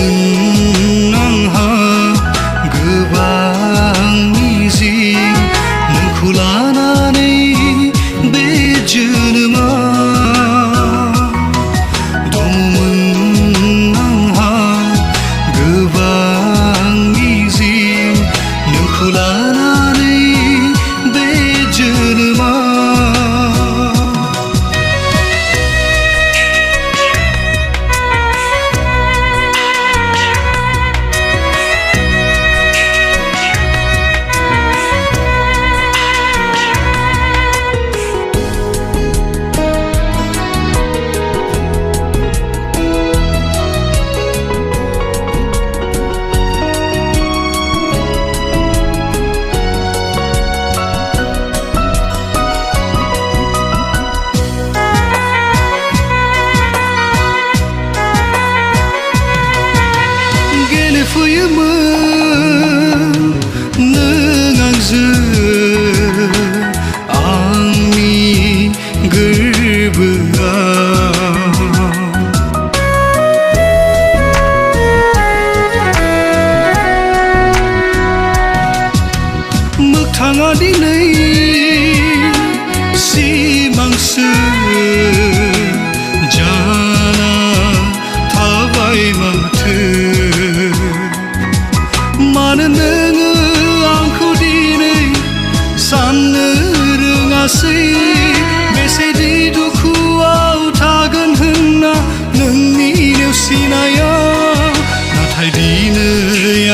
दंमोन आंहा गोबां मिजिं नोंखौ लानानै बे जोनोमाव दंमोन आंहा गोबां मिजिं नोंखौ लानानै बे जोनोमाव फैयोमोन नों आंजों आंनि गोरबोआव मोगथाङा दिनै सिमांसो जाना थाबाय माथो मानो नोङो आंखौ दिनै साननो रोङासै बेसेदि दुखुआव थागोन होनना नोंनि नेवसिनायाव नाथाय दिनै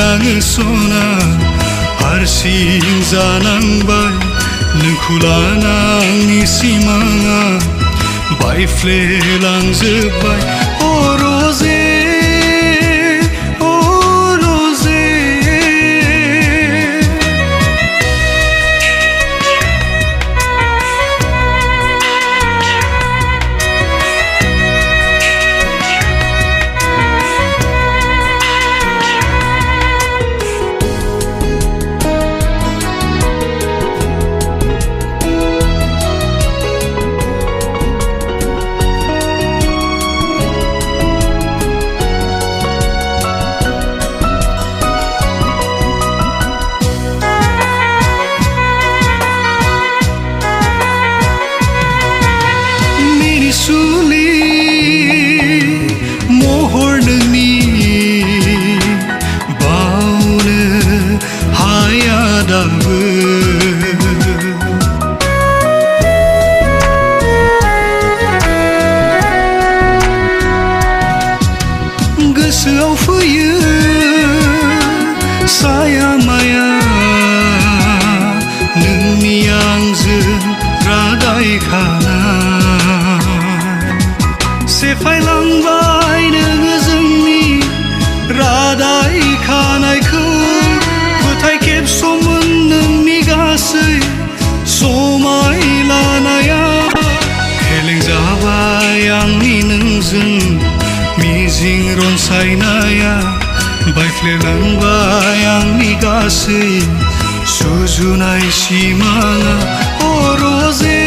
आङो सना हारसिं जानांबाय नोंखौ लाना आंनि सिमाङा बायफ्लेलांजोब्बाय अ रजे सुलि महर नोंनि बावनो हाया दाबो गोसोआव फैयो साया माया नोंनि आंजों रादाय खानाय सेफायलांबाय नोङो जोंनि रादाय खानायखौ फोथाय खेबस'मोन नोंनि गासै समाय लानाया फेलें जाबाय आंनि नोंजों मिजिं रनसायनाया बायफ्लेलांबाय आंनि गासै सुजुनाय सिमाङा अ रजे